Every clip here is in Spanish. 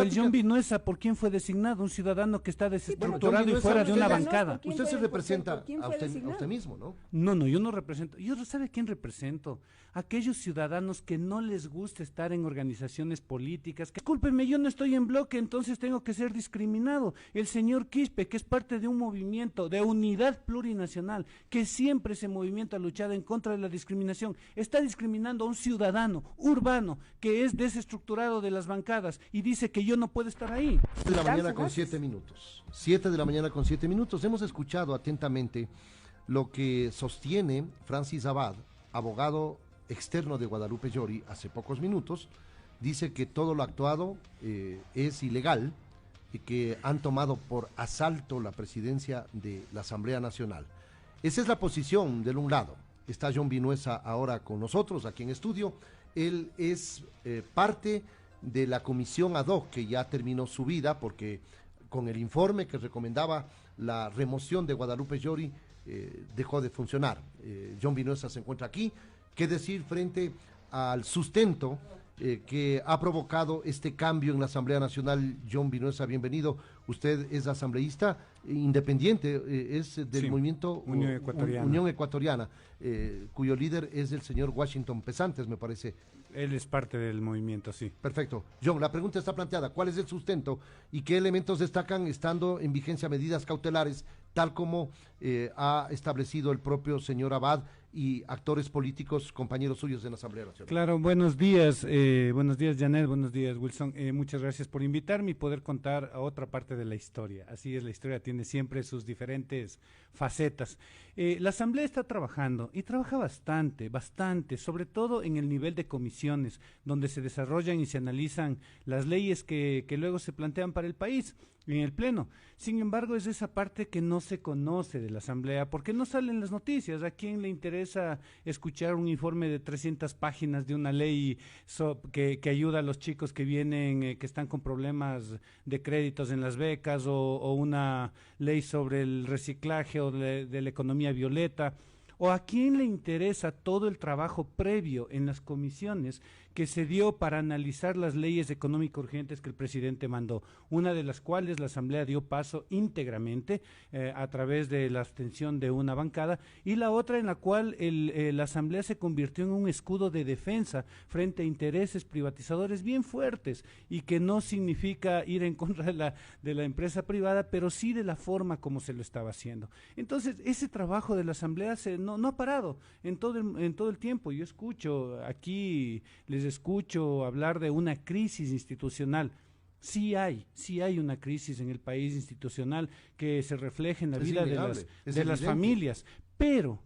El John Vinuesa, ¿por quién fue designado? Un ciudadano que está desestructurado John y fuera de una Vinuesa, bancada. Usted se representa a usted mismo, ¿no? No, yo no represento. Yo ¿sabe quién represento? Aquellos ciudadanos que no les gusta estar en organizaciones políticas. Que, discúlpenme, yo no estoy en bloque, entonces tengo que ser discriminado. El señor Quispe, que es parte de un movimiento de unidad plurinacional, que siempre ese movimiento ha luchado en contra de la discriminación, está discriminando a un ciudadano urbano que es desestructurado de las bancadas y dice que yo no puedo estar ahí. 7 de la mañana con 7 minutos. 7 de la mañana con 7 minutos. Hemos escuchado atentamente lo que sostiene Francis Abad, abogado externo de Guadalupe Llori, hace pocos minutos. Dice que todo lo actuado es ilegal y que han tomado por asalto la presidencia de la Asamblea Nacional. Esa es la posición del un lado. Está John Vinuesa ahora con nosotros aquí en estudio. Él es parte de la comisión ad hoc que ya terminó su vida porque con el informe que recomendaba la remoción de Guadalupe Llori dejó de funcionar. John Vinuesa se encuentra aquí. ¿Qué decir frente al sustento que ha provocado este cambio en la Asamblea Nacional? John Vinuesa, bienvenido. Usted es asambleísta independiente, es del movimiento Unión Ecuatoriana, cuyo líder es el señor Washington Pesantes, me parece. Él es parte del movimiento, sí. Perfecto. John, la pregunta está planteada. ¿Cuál es el sustento y qué elementos destacan estando en vigencia medidas cautelares, tal como ha establecido el propio señor Abad y actores políticos, compañeros suyos en la Asamblea Nacional? Claro, buenos días Janet, buenos días Wilson, muchas gracias por invitarme y poder contar a otra parte de la historia. Así es, la historia tiene siempre sus diferentes facetas. La Asamblea está trabajando y trabaja bastante, sobre todo en el nivel de comisiones, donde se desarrollan y se analizan las leyes que luego se plantean para el país en el Pleno. Sin embargo, es esa parte que no se conoce de la Asamblea, porque no salen las noticias. ¿A quién le interesa escuchar un informe de 300 páginas de una ley que ayuda a los chicos que vienen, que están con problemas de créditos en las becas, o una ley sobre el reciclaje o de la economía violeta? ¿O a quién le interesa todo el trabajo previo en las comisiones que se dio para analizar las leyes económico urgentes que el presidente mandó? Una de las cuales la Asamblea dio paso íntegramente a través de la abstención de una bancada, y la otra en la cual la Asamblea se convirtió en un escudo de defensa frente a intereses privatizadores bien fuertes, y que no significa ir en contra de la empresa privada, pero sí de la forma como se lo estaba haciendo. Entonces, ese trabajo de la Asamblea no ha parado en todo el tiempo. Yo les escucho hablar de una crisis institucional. Sí hay una crisis en el país institucional que se refleja en la vida de las familias, pero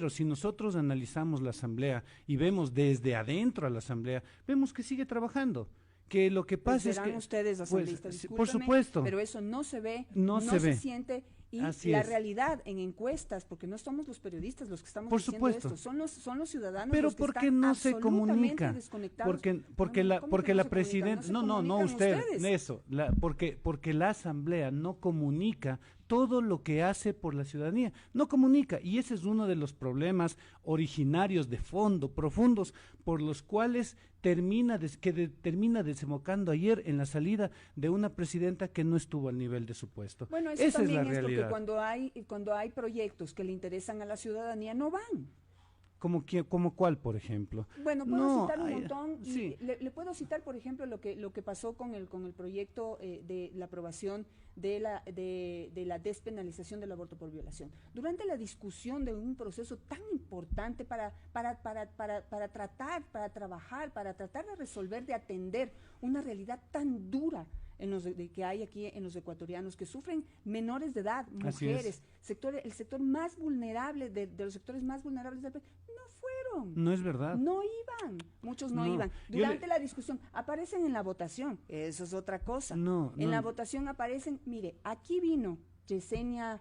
si nosotros analizamos la Asamblea y vemos desde adentro a la Asamblea, vemos que sigue trabajando. Que lo que pasa es que ustedes asambleístas, por supuesto, pero eso no se ve, no se siente, y Así la es. Realidad en encuestas, porque no somos los periodistas los que estamos Por diciendo supuesto. esto, son los ciudadanos pero los que ¿por qué están no se absolutamente comunica? desconectados. Porque la presidenta, no usted, ustedes. porque la Asamblea no comunica todo lo que hace por la ciudadanía, no comunica, y ese es uno de los problemas originarios de fondo, profundos, por los cuales termina desembocando ayer en la salida de una presidenta que no estuvo al nivel de su puesto. Bueno, eso esa también es la realidad. porque cuando hay proyectos que le interesan a la ciudadanía, no van. ¿Como cuál, por ejemplo? Bueno, puedo citar un montón. Sí. Le puedo citar, por ejemplo, lo que pasó con el proyecto de la aprobación de la despenalización del aborto por violación. Durante la discusión de un proceso tan importante para tratar de resolver, de atender una realidad tan dura que hay aquí en los ecuatorianos, que sufren menores de edad, mujeres, el sector más vulnerable de los sectores más vulnerables del país, no fueron. No es verdad. No iban, muchos no iban. Durante la discusión, aparecen en la votación, eso es otra cosa. En la votación aparecen, mire, aquí vino Yesenia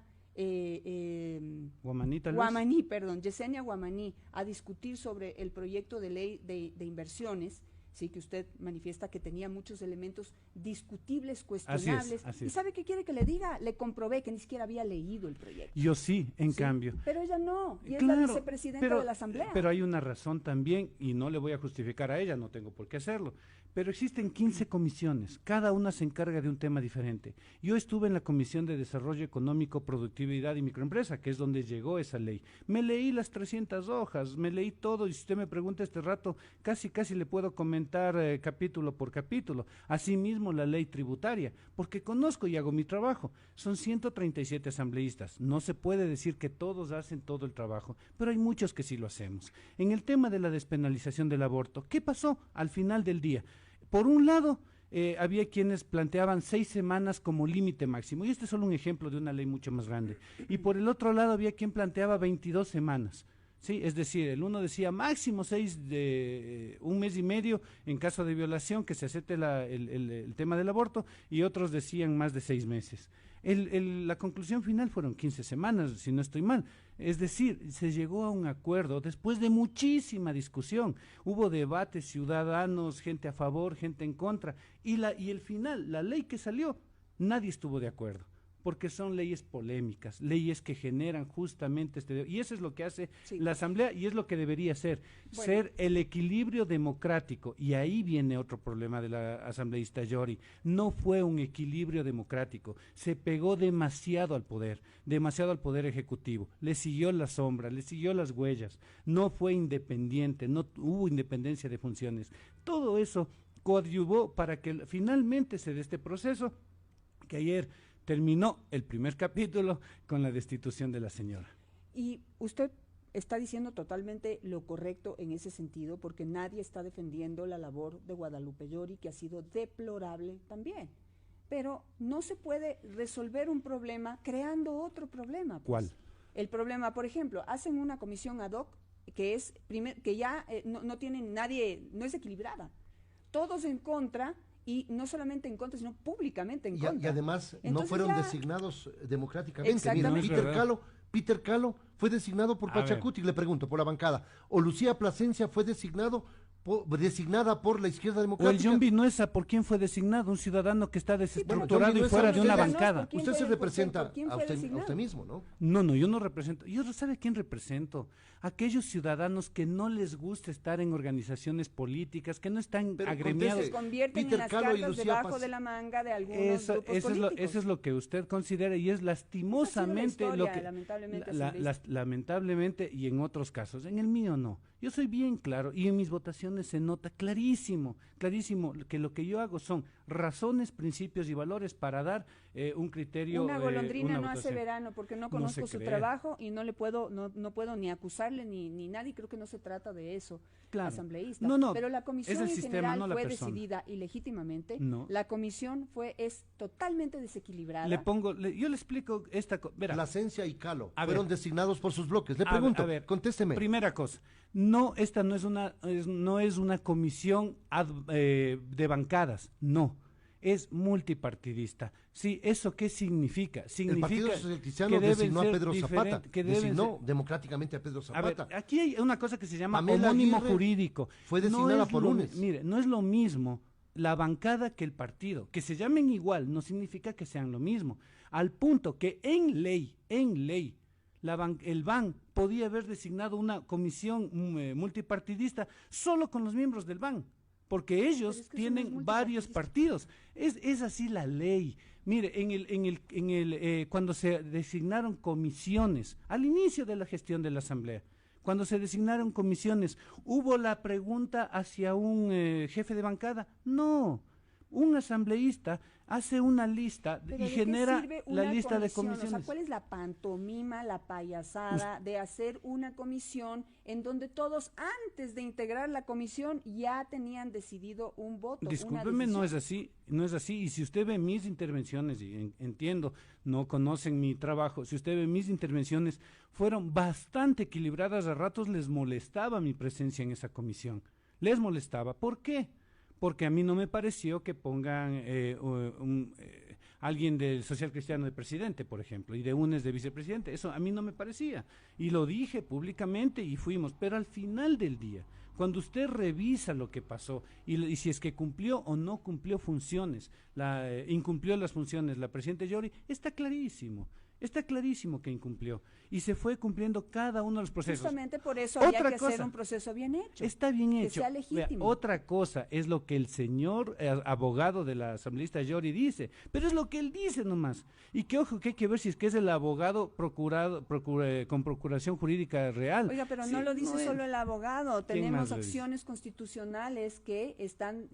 Yesenia Guamaní a discutir sobre el proyecto de ley de inversiones. Sí, que usted manifiesta que tenía muchos elementos discutibles, cuestionables. Así ¿Y es. sabe qué quiere que le diga? Le comprobé que ni siquiera había leído el proyecto. Yo sí, en cambio. Pero ella no, y es Claro, la vicepresidenta de la Asamblea. Pero hay una razón también, y no le voy a justificar a ella, no tengo por qué hacerlo, pero existen 15 comisiones, cada una se encarga de un tema diferente. Yo estuve en la Comisión de Desarrollo Económico, Productividad y Microempresa, que es donde llegó esa ley. Me leí las 300 hojas, me leí todo, y si usted me pregunta este rato, casi le puedo comentar capítulo por capítulo. Asimismo, la ley tributaria, porque conozco y hago mi trabajo. Son 137 asambleístas, no se puede decir que todos hacen todo el trabajo, pero hay muchos que sí lo hacemos. En el tema de la despenalización del aborto, ¿qué pasó al final del día? Por un lado, había quienes planteaban 6 semanas como límite máximo, y este es solo un ejemplo de una ley mucho más grande. Y por el otro lado había quien planteaba 22 semanas. Sí, es decir, el uno decía máximo 6 de un mes y medio en caso de violación, que se acepte el tema del aborto, y otros decían más de 6 meses. La conclusión final fueron 15 semanas, si no estoy mal. Es decir, se llegó a un acuerdo después de muchísima discusión. Hubo debates ciudadanos, gente a favor, gente en contra, y el final, la ley que salió, nadie estuvo de acuerdo, porque son leyes polémicas, leyes que generan justamente y eso es lo que hace la Asamblea, y es lo que debería ser el equilibrio democrático. Y ahí viene otro problema de la asambleísta Yori: no fue un equilibrio democrático, se pegó demasiado al poder ejecutivo, le siguió la sombra, le siguió las huellas, no fue independiente, no hubo independencia de funciones. Todo eso coadyuvó para que finalmente se dé este proceso que ayer terminó el primer capítulo con la destitución de la señora. Y usted está diciendo totalmente lo correcto en ese sentido, porque nadie está defendiendo la labor de Guadalupe Llori, que ha sido deplorable también. Pero no se puede resolver un problema creando otro problema. Pues. ¿Cuál? El problema, por ejemplo, hacen una comisión ad hoc que ya no tiene nadie, no es equilibrada. Todos en contra. Y no solamente en contra, sino públicamente en contra. Y además no fueron designados democráticamente. Mira, Peter Calo fue designado por Pachacuti, le pregunto, por la bancada. O Lucía Plasencia fue designada por la izquierda democrática. O el John Vinuesa, ¿por quién fue designado? Un ciudadano que está desestructurado y fuera de una bancada. Usted se representa a usted mismo, ¿no? No, yo no represento. Yo ¿sabe quién represento? Aquellos ciudadanos que no les gusta estar en organizaciones políticas, que no están agremiados. Se convierten en las cartas debajo de la manga de algunos grupos políticos. Eso es lo que usted considera, y es lastimosamente lo que lamentablemente, y en otros casos. En el mío no. Yo soy bien claro, y en mis votaciones se nota clarísimo que lo que yo hago son razones, principios y valores para dar un criterio. Una golondrina no hace verano, porque no conozco su trabajo y no puedo ni acusarle ni nadie. Creo que no se trata de eso, claro. Asambleísta. No, pero la comisión en general fue decidida ilegítimamente. No. La comisión es totalmente desequilibrada. Yo le explico esta cosa. Plasencia y Calo fueron designados por sus bloques. Le pregunto, contésteme. Primera cosa. No, esta no es una comisión de bancadas, no, es multipartidista. Sí, ¿eso qué significa? Significa el Partido Social Cristiano designó a Pedro Zapata, designó democráticamente a Pedro Zapata. A ver, aquí hay una cosa que se llama Pamela homónimo Aguirre jurídico. Fue designada por UNES. Mire, no es lo mismo la bancada que el partido. Que se llamen igual no significa que sean lo mismo. Al punto que en ley, el BAN podía haber designado una comisión multipartidista solo con los miembros del BAN, porque ellos tienen varios partidos. Es así la ley. Mire, cuando se designaron comisiones, al inicio de la gestión de la Asamblea, cuando se designaron comisiones, ¿hubo la pregunta hacia un jefe de bancada? No. Un asambleísta hace una lista y genera la lista de comisiones. O sea, ¿cuál es la pantomima, la payasada de hacer una comisión en donde todos antes de integrar la comisión ya tenían decidido un voto? Discúlpeme, no es así. Y si usted ve mis intervenciones, y entiendo, no conocen mi trabajo, si usted ve mis intervenciones, fueron bastante equilibradas. A ratos les molestaba mi presencia en esa comisión. Les molestaba. ¿Por qué? Porque a mí no me pareció que pongan alguien del Social Cristiano de presidente, por ejemplo, y de UNES de vicepresidente. Eso a mí no me parecía. Y lo dije públicamente y fuimos. Pero al final del día, cuando usted revisa lo que pasó y si es que cumplió o no cumplió funciones, incumplió las funciones la presidenta Yori, está clarísimo. Está clarísimo que incumplió y se fue cumpliendo cada uno de los procesos. Justamente por eso había Otra que cosa, hacer un proceso bien hecho. Está bien que hecho. sea legítimo. Vea, otra cosa es lo que el señor abogado de la asambleísta Yori dice, pero es lo que él dice nomás. Y que ojo, que hay que ver si es que es el abogado con procuración jurídica real. Oiga, pero Sí, no lo dice no es. solo el abogado. ¿Quién Tenemos más lo dice? acciones constitucionales que están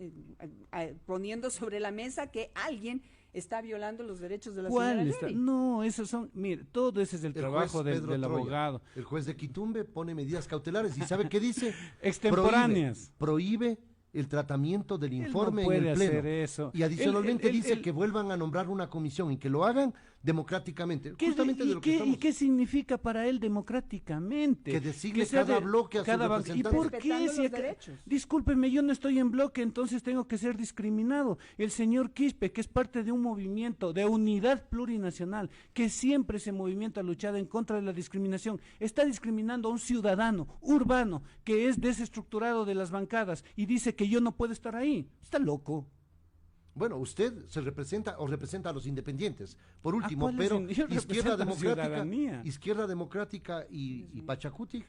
poniendo sobre la mesa que alguien está violando los derechos de la señora ¿Cuál está? Yori. No, esos son, mire, todo ese es el trabajo juez Pedro del Troya, abogado. El juez de Quitumbe pone medidas cautelares y ¿sabe qué dice? Extemporáneas. Prohíbe el tratamiento del Él informe no puede en el pleno. hacer eso. Y adicionalmente Él- dice que vuelvan a nombrar una comisión y que lo hagan democráticamente. Justamente de lo que ¿Y estamos. qué significa para él democráticamente? Que designe sea cada bloque a su ¿Y representante. por qué? Respetando Si los acá- derechos. Discúlpeme, yo no estoy en bloque, entonces tengo que ser discriminado. El señor Quispe, que es parte de un movimiento de unidad plurinacional, que siempre ese movimiento ha luchado en contra de la discriminación, está discriminando a un ciudadano urbano que es desestructurado de las bancadas y dice que yo no puedo estar ahí. Está loco. Bueno, usted se representa o representa a los independientes. Por último, ¿cuál es pero yo represento a la ciudadanía. Izquierda Democrática y Pachacuti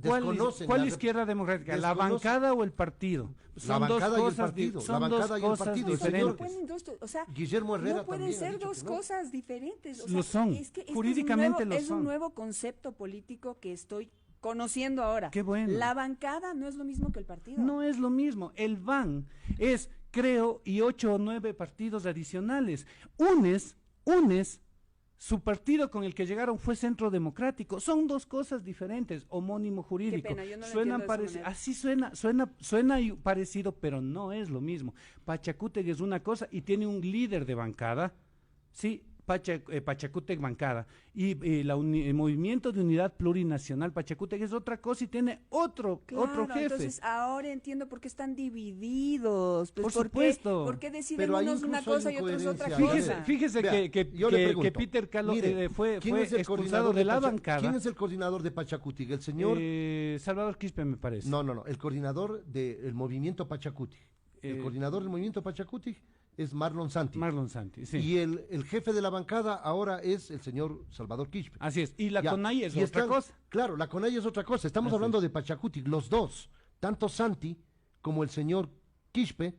¿Cuál desconocen. izquierda democrática? ¿La desconocen- bancada o el partido? La bancada y el partido, son la bancada dos y el cosas partido, el No señor- diferentes. pueden o sea, Guillermo Herrera no pueden también ha ser dicho dos que no. cosas diferentes. O sea, Lo son. es que Jurídicamente es un lo nuevo, son. Es un nuevo concepto político que estoy conociendo ahora. Qué bueno. La bancada no es lo mismo que el partido. No es lo mismo. El VAN es, creo, y 8 o 9 partidos adicionales. UNES, su partido con el que llegaron fue Centro Democrático. Son dos cosas diferentes, homónimo jurídico. Qué pena, yo no lo Suenan entiendo de esa manera. así suena parecido, pero no es lo mismo. Pachacútec es una cosa y tiene un líder de bancada, sí, Pachacútec bancada, y el Movimiento de Unidad Plurinacional Pachacútec es otra cosa y tiene otro jefe. Entonces ahora entiendo por qué están divididos. Pues, Por ¿por supuesto. ¿Por qué deciden Pero ahí unos una incluso hay cosa y otros otra incoherencia. cosa? Fíjese Vea, que yo le pregunto, Peter Calo mire, fue ¿quién es el expulsado coordinador de la Pacha- bancada. ¿Quién es el coordinador de Pachacuti? ¿El señor? Salvador Quispe, me parece. No, el coordinador del movimiento Pachacuti. El coordinador del movimiento Pachacuti es Marlon Santi. Marlon Santi, sí. Y el jefe de la bancada ahora es el señor Salvador Quispe. Así es. Y la Ya, CONAI es y otra están- cosa. Claro, la CONAI es otra cosa. Estamos Así hablando es. de Pachacuti. Los dos, tanto Santi como el señor Quispe,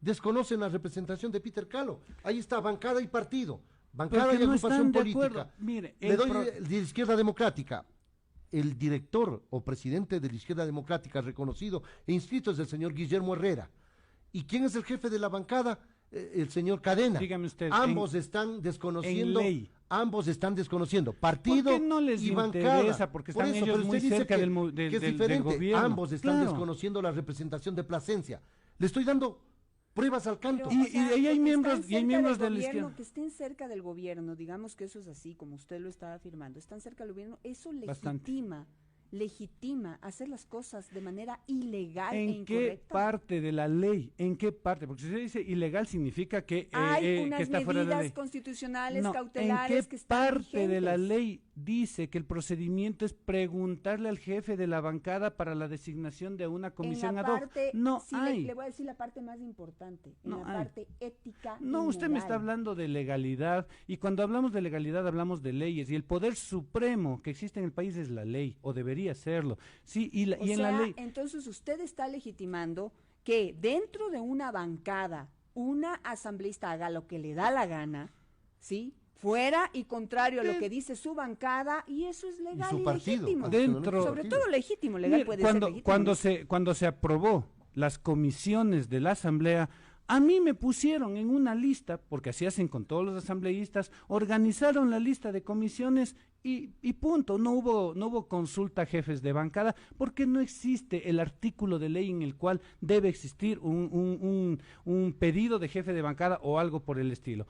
desconocen la representación de Peter Calo. Ahí está, bancada y partido. Bancada Porque y no agrupación están de política. acuerdo. Mire, Le doy de Izquierda Democrática. El director o presidente de la Izquierda Democrática reconocido e inscrito es el señor Guillermo Herrera. ¿Y quién es el jefe de la bancada? El señor Cadena. Dígame usted, Ambos están desconociendo. en ley. Ambos están desconociendo. Partido ¿Por qué no les y interesa? bancada. Porque Por están eso, ellos pero muy usted dice cerca que, del que es del diferente. gobierno. Ambos están Claro. desconociendo la representación de Plasencia. Le estoy dando pruebas al canto. Pero, Y ahí hay que miembros- están y hay cerca miembros del de la gobierno, izquierda. que estén cerca del gobierno, digamos que eso es así, como usted lo está afirmando, están cerca del gobierno, eso Bastante. legitima hacer las cosas de manera ilegal e ¿En qué incorrecta. parte de la ley? ¿En qué parte? Porque si usted dice ilegal significa que Hay que unas está fuera de la ley. medidas constitucionales No, cautelares ¿en que qué están parte de la vigentes? ley dice que el procedimiento es preguntarle al jefe de la bancada para la designación de una comisión en la ad hoc? parte, No sí, hay. le voy a decir la parte más importante, en No la hay. parte ética. No, y usted me está moral. hablando de legalidad y cuando hablamos de legalidad hablamos de leyes y el poder supremo que existe en el país es la ley o debería serlo. Sí, y O en sea, la ley entonces usted está legitimando que dentro de una bancada, una asambleísta haga lo que le da la gana, ¿sí? Fuera y contrario a lo que dice su bancada, y eso es legal su y partido. legítimo. Dentro- Sobre todo legítimo, legal Mire, puede cuando, ser legítimo. cuando se aprobó las comisiones de la asamblea, a mí me pusieron en una lista, porque así hacen con todos los asambleístas, organizaron la lista de comisiones y punto, no hubo consulta a jefes de bancada, porque no existe el artículo de ley en el cual debe existir un pedido de jefe de bancada o algo por el estilo.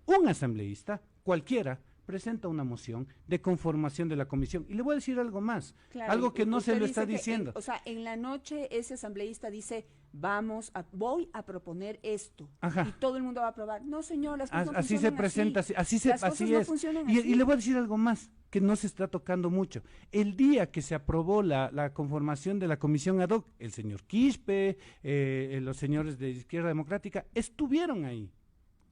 Un asambleísta, cualquiera, presenta una moción de conformación de la comisión. Y le voy a decir algo más, Claro, algo que no se usted lo dice está que diciendo. o sea, en la noche ese asambleísta dice, voy a proponer esto. Ajá. Y todo el mundo va a aprobar. No, señor, las cosas no Así se funcionan presenta, Las cosas así no es. funcionan Y así. le voy a decir algo más, que no se está tocando mucho. El día que se aprobó la conformación de la comisión ad hoc, el señor Quispe, los señores de Izquierda Democrática, estuvieron ahí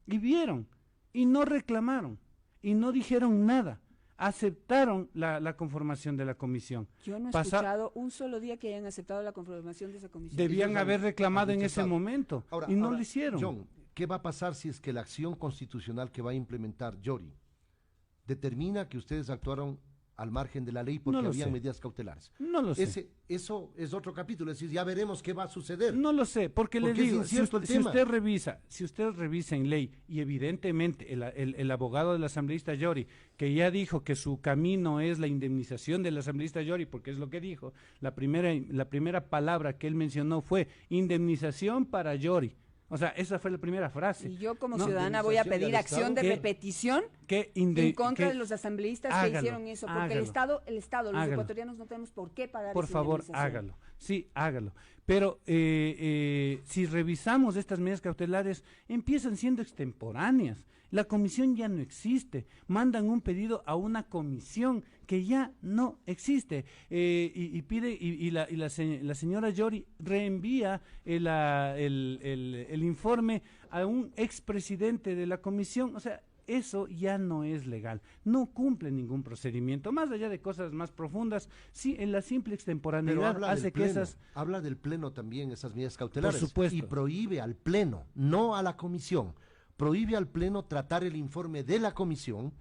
y vieron y no reclamaron. y no dijeron nada. Aceptaron la conformación de la comisión. Yo no he escuchado un solo día que hayan aceptado la conformación de esa comisión. Debían haber reclamado en ese momento y no lo hicieron. John, ¿qué va a pasar si es que la acción constitucional que va a implementar Yori determina que ustedes actuaron al margen de la ley porque había medidas cautelares? No lo sé. Eso es otro capítulo, es decir, ya veremos qué va a suceder. No lo sé, porque le digo, si usted revisa en ley, y evidentemente el abogado del asambleísta Yori, que ya dijo que su camino es la indemnización del asambleísta Yori, porque es lo que dijo, la primera palabra que él mencionó fue indemnización para Yori. O sea, esa fue la primera frase. Y yo como ciudadana voy a pedir acción de repetición en contra de los asambleístas que hicieron eso, porque el Estado, los ecuatorianos no tenemos por qué pagar por favor, hágalo. Sí, hágalo. Pero si revisamos estas medidas cautelares, empiezan siendo extemporáneas. La comisión ya no existe. Mandan un pedido a una comisión que ya no existe. Y pide, y la señora Yori reenvía el informe a un expresidente de la comisión. O sea, eso ya no es legal, no cumple ningún procedimiento, más allá de cosas más profundas, sí, en la simple extemporaneidad hace que esas... Habla del pleno también, esas medidas cautelares. Por supuesto. Y prohíbe al pleno, no a la comisión, prohíbe al pleno tratar el informe de la comisión,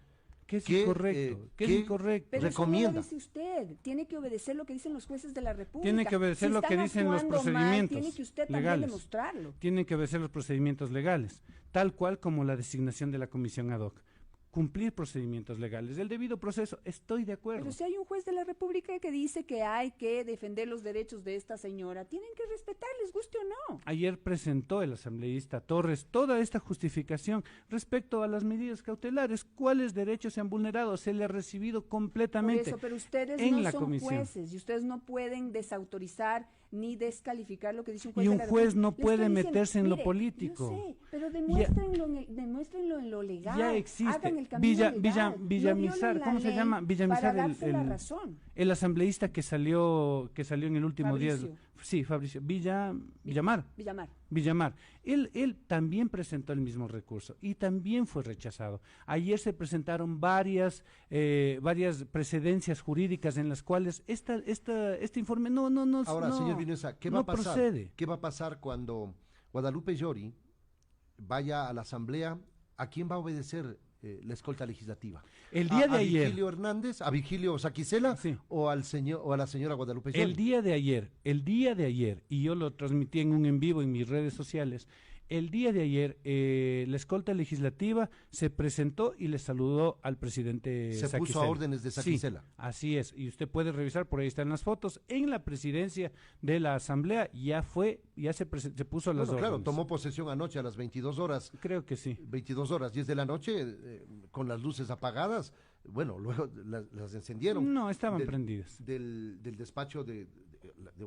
que es incorrecto, que es incorrecto. Pero recomienda. Eso no lo dice usted, tiene que obedecer lo que dicen los jueces de la República. Tiene que obedecer lo que dicen los procedimientos tiene que usted legales. También demostrarlo. Tienen que obedecer los procedimientos legales, tal cual como la designación de la comisión ad hoc. Cumplir procedimientos legales, el debido proceso, estoy de acuerdo. Pero si hay un juez de la República que dice que hay que defender los derechos de esta señora, tienen que respetar, les guste o no. Ayer presentó el asambleísta Torres toda esta justificación respecto a las medidas cautelares, cuáles derechos se han vulnerado, se le ha recibido completamente. Por eso, pero ustedes en no la son comisión. Jueces y ustedes no pueden desautorizar ni descalificar lo que dice un juez. Y un de la juez República. no puede meterse en lo político. Yo sé, pero demuéstrenlo en lo legal. Ya existe. Hagan el camino legal. Villamizar, No ¿cómo se llama? Villamizar, la razón. el asambleísta que salió en el último día. Sí, Fabricio. Villamar. Él también presentó el mismo recurso y también fue rechazado. Ayer se presentaron varias precedencias jurídicas en las cuales este informe no. Ahora, señor Vinuesa, ¿qué va a pasar? Procede. ¿Qué va a pasar cuando Guadalupe Yori vaya a la asamblea? ¿A quién va a obedecer la escolta legislativa? El día de ayer. ¿A Virgilio Hernández, a Virgilio Saquicela sí. o a la señora Guadalupe Yori? El día de ayer, y yo lo transmití en un en vivo en mis redes sociales, el día de ayer la escolta legislativa se presentó y le saludó al presidente Se Saquicela. puso a órdenes de Saquicela. Sí, así es, y usted puede revisar, por ahí están las fotos, en la presidencia de la asamblea ya se puso a las órdenes. Claro, tomó posesión anoche a las 22 horas. Creo que sí. 22 horas, 10 de la noche, con las luces apagadas. Bueno, luego las encendieron. No, estaban prendidas. Del despacho de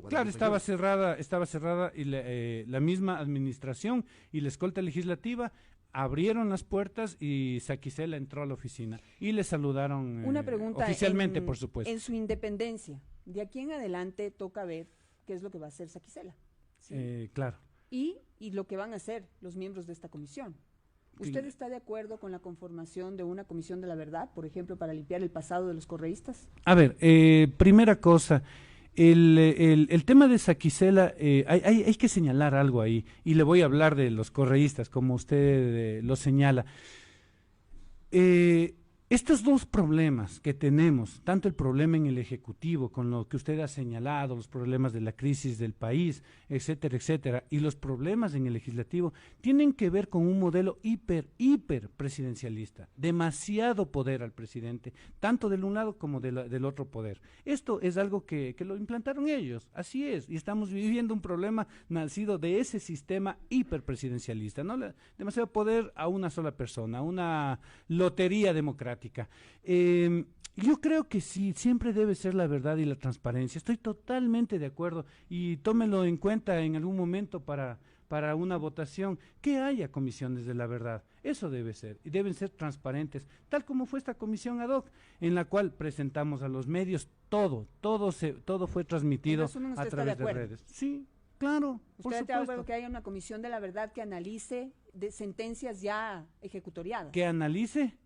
claro, estaba cerrada y la misma administración y la escolta legislativa abrieron las puertas y Saquicela entró a la oficina y le saludaron Una pregunta oficialmente, por supuesto. En su independencia, de aquí en adelante toca ver qué es lo que va a hacer Saquicela. ¿Sí? Claro. Y lo que van a hacer los miembros de esta comisión. ¿Usted está de acuerdo con la conformación de una comisión de la verdad, por ejemplo, para limpiar el pasado de los correístas? A ver, primera cosa, el tema de Saquicela, hay que señalar algo ahí, y le voy a hablar de los correístas, como usted lo señala. Estos dos problemas que tenemos, tanto el problema en el Ejecutivo, con lo que usted ha señalado, los problemas de la crisis del país, etcétera, y los problemas en el Legislativo, tienen que ver con un modelo hiper presidencialista, demasiado poder al presidente, tanto del un lado como del otro poder. Esto es algo que lo implantaron ellos, así es, y estamos viviendo un problema nacido de ese sistema hiperpresidencialista, ¿no? Demasiado poder a una sola persona, una lotería democrática. Yo creo que sí, siempre debe ser la verdad y la transparencia. Estoy totalmente de acuerdo y tómelo en cuenta en algún momento para una votación, que haya comisiones de la verdad. Eso debe ser, y deben ser transparentes, tal como fue esta comisión ad hoc, en la cual presentamos a los medios todo fue transmitido a través de redes. Sí, claro, por ¿Usted está de acuerdo supuesto. que haya una comisión de la verdad que analice de sentencias ya ejecutoriadas? ¿Que analice?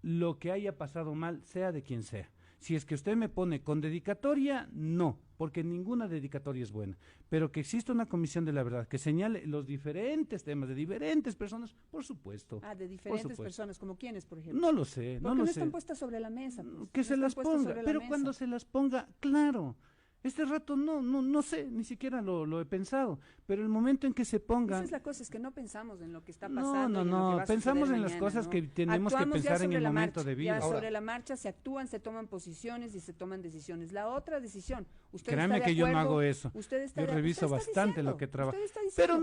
lo que haya pasado mal, sea de quien sea. Si es que usted me pone con dedicatoria, no, porque ninguna dedicatoria es buena. Pero que exista una comisión de la verdad que señale los diferentes temas de diferentes personas, por supuesto. De diferentes personas, ¿como quiénes, por ejemplo? No lo sé, no lo sé. Porque no están puestas sobre la mesa. Pues. Que se las ponga, pero cuando se las ponga, claro. Este rato no sé, ni siquiera lo he pensado, pero el momento en que se pongan... Esa es la cosa, es que no pensamos en lo que está pasando. No, pensamos en las cosas que tenemos que pensar en el momento de vida. Ya sobre la marcha se actúan, se toman posiciones y se toman decisiones. La otra decisión, usted créame está de que acuerdo, yo no hago eso. Yo reviso bastante lo que trabajo. Pero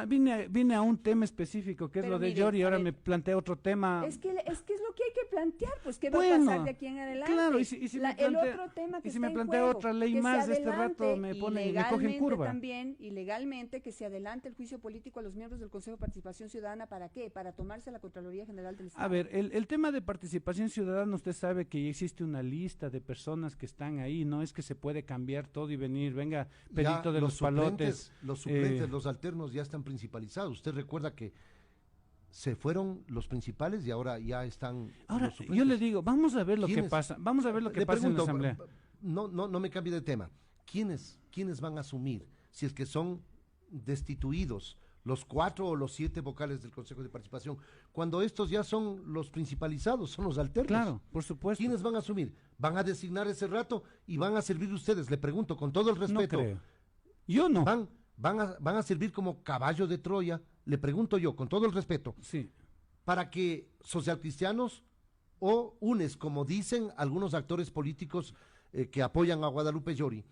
vine a un tema específico, que es lo de Yori, y ahora me plantea otro tema. Es que es lo que hay que plantear, pues qué va a pasar de aquí en adelante. Claro, y si el otro tema que si me plantea otra ley más, este rato me coge en curva. También, y legalmente, que se adelante el juicio político a los miembros del Consejo de Participación Ciudadana, ¿para qué? Para tomarse la Contraloría General del Estado. A ver, el tema de participación ciudadana, usted sabe que ya existe una lista de personas que están ahí, no es que se puede cambiar todo y venga, pedito de los palotes. Los suplentes, los alternos ya están principalizados. Usted recuerda que se fueron los principales y ahora ya están los suplentes. Yo le digo, vamos a ver lo que pasa, vamos a ver lo que pasa en la Asamblea. No me cambie de tema. ¿Quiénes van a asumir si es que son destituidos los 4 o los 7 vocales del Consejo de Participación, cuando estos ya son los principalizados, son los alternos? Claro, por supuesto. ¿Quiénes van a asumir? ¿Van a designar ese rato y van a servir ustedes? Le pregunto con todo el respeto. No creo. Yo no. ¿Van a servir como caballo de Troya? Le pregunto yo, con todo el respeto. Sí. Para que socialcristianos o UNES, como dicen algunos actores políticos que apoyan a Guadalupe Llori,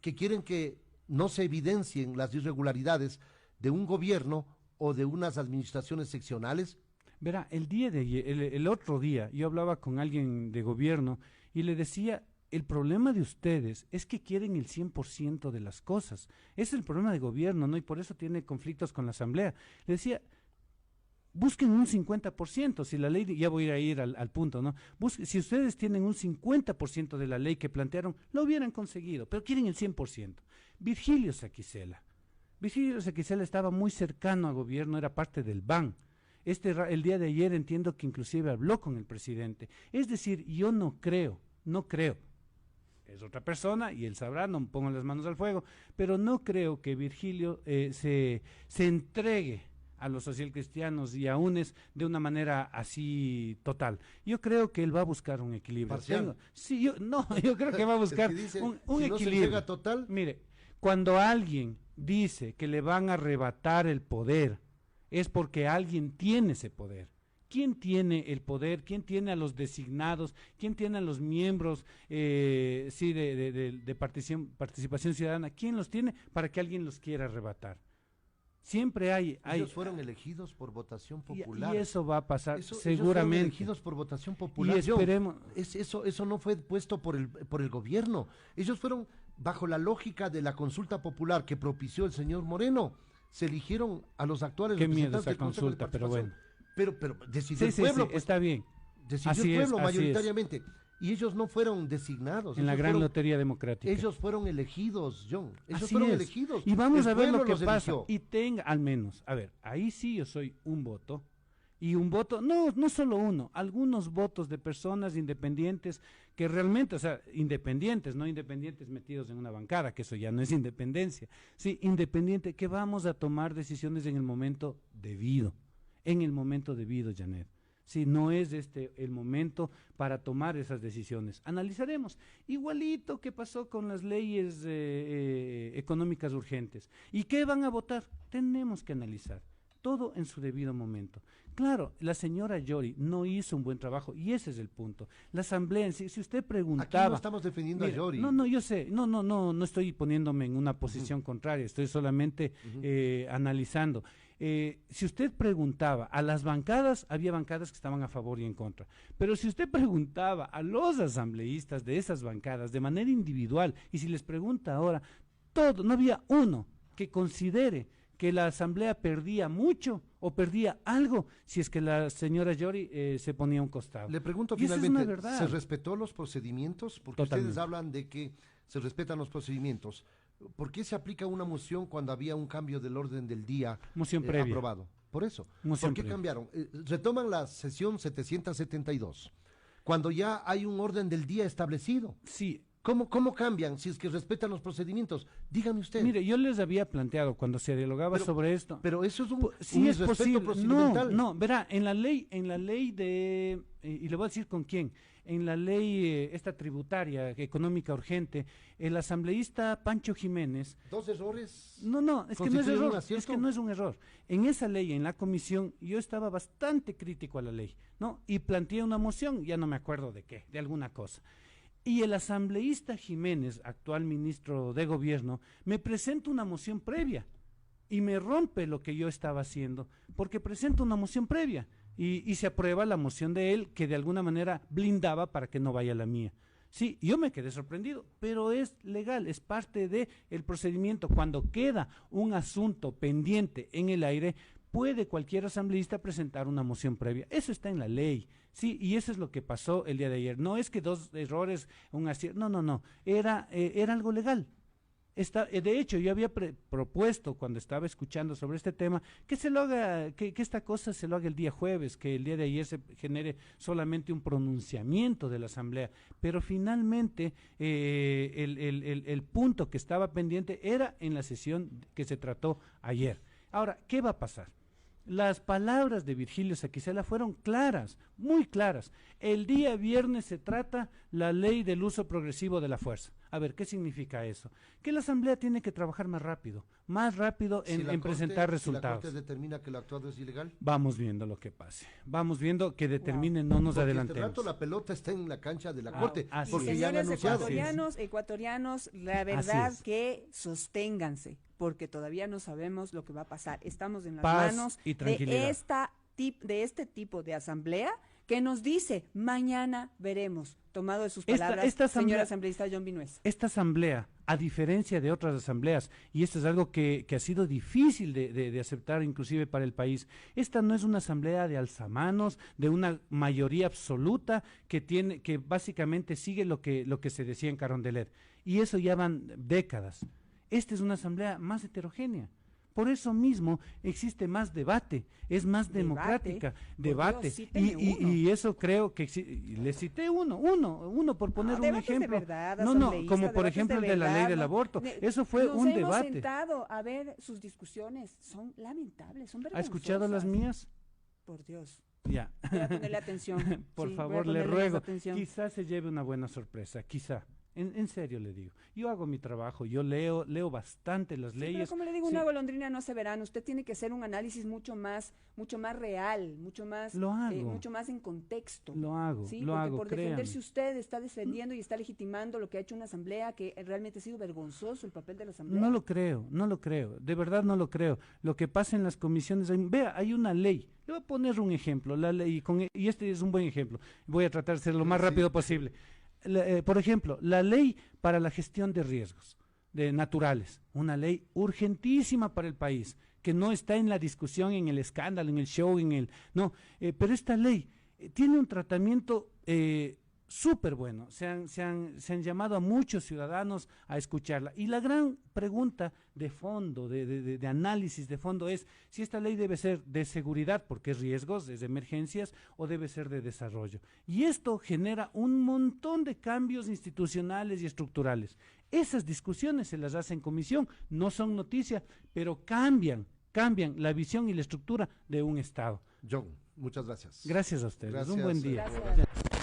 que quieren que no se evidencien las irregularidades de un gobierno o de unas administraciones seccionales. Verá, el otro día yo hablaba con alguien de gobierno y le decía, el problema de ustedes es que quieren el 100% de las cosas. Ese es el problema de gobierno, ¿no? Y por eso tiene conflictos con la Asamblea. Le decía, busquen un 50%, si la ley, ya voy a ir al punto, ¿no? Si ustedes tienen un 50% de la ley que plantearon, lo hubieran conseguido, pero quieren el 100%. Virgilio Saquicela estaba muy cercano al gobierno, era parte del BAN. El día de ayer entiendo que inclusive habló con el presidente. Es decir, yo no creo, es otra persona y él sabrá, no pongo las manos al fuego, pero no creo que Virgilio se entregue a los socialcristianos y a UNES de una manera así total. Yo creo que él va a buscar un equilibrio. Yo creo que va a buscar un equilibrio. No se llega total. Mire, cuando alguien dice que le van a arrebatar el poder, es porque alguien tiene ese poder. ¿Quién tiene el poder? ¿Quién tiene a los designados? ¿Quién tiene a los miembros de participación ciudadana? ¿Quién los tiene para que alguien los quiera arrebatar? Siempre hay... Ellos fueron elegidos por votación popular. Y eso va a pasar seguramente. Ellos fueron elegidos por votación popular. Y esperemos... Eso no fue puesto por el gobierno. Ellos fueron bajo la lógica de la consulta popular que propició el señor Moreno. Se eligieron a los actuales representantes del Consejo de Participación. Pero decidió el pueblo. Pues, está bien. Decidió el pueblo mayoritariamente. Y ellos no fueron designados. En la gran lotería democrática. Ellos fueron elegidos, John. Ellos fueron elegidos. Y vamos a ver lo que pasa. Y tenga, al menos, a ver, ahí sí yo soy un voto. Y un voto, no solo uno, algunos votos de personas independientes que realmente, o sea, independientes, no independientes metidos en una bancada, que eso ya no es independencia. Sí, independiente, que vamos a tomar decisiones en el momento debido. En el momento debido, Janet. Sí, no es el momento para tomar esas decisiones. Analizaremos. Igualito que pasó con las leyes económicas urgentes. ¿Y qué van a votar? Tenemos que analizar. Todo en su debido momento. Claro, la señora Llori no hizo un buen trabajo y ese es el punto. La Asamblea, si usted preguntaba... Aquí no estamos defendiendo a Llori. No, yo sé. No estoy poniéndome en una posición contraria. Estoy solamente analizando. Si usted preguntaba a las bancadas, había bancadas que estaban a favor y en contra. Pero si usted preguntaba a los asambleístas de esas bancadas de manera individual, y si les pregunta ahora, no había uno que considere que la asamblea perdía mucho o perdía algo si es que la señora Llori se ponía a un costado. Le pregunto finalmente, ¿se respetó los procedimientos? Porque ustedes hablan de que se respetan los procedimientos. ¿Por qué se aplica una moción cuando había un cambio del orden del día previa aprobado? Por eso. Moción ¿Por qué previa. cambiaron? Retoman la sesión 772. cuando ya hay un orden del día establecido. Sí. ¿Cómo cambian si es que respetan los procedimientos? Dígame usted. Mire, yo les había planteado cuando se dialogaba sobre esto. Pero eso es sí es posible. procedimental. No, verá, en la ley de, y le voy a decir con quién, en la ley esta tributaria económica urgente, el asambleísta Pancho Jiménez. ¿Dos errores? No, es que no es error, es que no es un error. En esa ley, en la comisión, yo estaba bastante crítico a la ley, ¿no? Y planteé una moción, ya no me acuerdo de qué, de alguna cosa. Y el asambleísta Jiménez, actual ministro de Gobierno, me presenta una moción previa y me rompe lo que yo estaba haciendo, porque presenta una moción previa y se aprueba la moción de él, que de alguna manera blindaba para que no vaya la mía. Sí, yo me quedé sorprendido, pero es legal, es parte del procedimiento. Cuando queda un asunto pendiente en el aire, puede cualquier asambleísta presentar una moción previa. Eso está en la ley, sí, y eso es lo que pasó el día de ayer. No es que dos errores, un acierto, no, era algo legal. De hecho, yo había propuesto cuando estaba escuchando sobre este tema que se lo haga, que esta cosa se lo haga el día jueves, que el día de ayer se genere solamente un pronunciamiento de la asamblea, pero finalmente el punto que estaba pendiente era en la sesión que se trató ayer. Ahora, ¿qué va a pasar? Las palabras de Virgilio Saquicela fueron claras, muy claras. El día viernes se trata la ley del uso progresivo de la fuerza. A ver, ¿qué significa eso? Que la Asamblea tiene que trabajar más rápido en presentar resultados. Si la Corte determina que lo actuado es ilegal. Vamos viendo lo que pase. Vamos viendo que determine, no nos adelantemos. Este rato la pelota está en la cancha de la Corte. Porque y ya han anunciado. Ecuatorianos, la verdad que sosténganse, porque todavía no sabemos lo que va a pasar. Estamos en las manos de este tipo de asamblea que nos dice, mañana veremos, tomado de sus palabras, señor asambleísta John Vinuesa. Esta asamblea, a diferencia de otras asambleas, y esto es algo que ha sido difícil de aceptar inclusive para el país, esta no es una asamblea de alzamanos, de una mayoría absoluta que básicamente sigue lo que se decía en Carondelet, y eso ya van décadas. Esta es una asamblea más heterogénea. Por eso mismo existe más debate, es más democrática, debate. Dios, y eso creo que le cité uno por poner un ejemplo. Como por ejemplo el de la ley del aborto. Eso fue un debate. Nos hemos sentado a ver sus discusiones, son lamentables, son vergonzosas. ¿Ha escuchado las mías? Por Dios. Ya. Voy a ponerle atención. Por favor, le ruego. Quizás se lleve una buena sorpresa, quizá. En serio le digo, yo hago mi trabajo, yo leo bastante las leyes. Pero como le digo, una golondrina no hace verano, usted tiene que hacer un análisis mucho más real, mucho más en contexto. Lo hago, ¿sí? Porque por defenderse usted está defendiendo y está legitimando lo que ha hecho una asamblea, que realmente ha sido vergonzoso el papel de la asamblea. No lo creo, de verdad no lo creo. Lo que pasa en las comisiones, vea, hay una ley. Le voy a poner un ejemplo, la ley, y este es un buen ejemplo. Voy a tratar de ser lo más rápido posible. Por ejemplo, la ley para la gestión de riesgos naturales, una ley urgentísima para el país, que no está en la discusión, en el escándalo, en el show, pero esta ley tiene un tratamiento súper bueno. Se han llamado a muchos ciudadanos a escucharla. Y la gran pregunta de fondo, de análisis de fondo es si esta ley debe ser de seguridad, porque es riesgos, es de emergencias, o debe ser de desarrollo. Y esto genera un montón de cambios institucionales y estructurales. Esas discusiones se las hace en comisión, no son noticia, pero cambian la visión y la estructura de un Estado. John, muchas gracias. Gracias a ustedes. Un buen día. Gracias.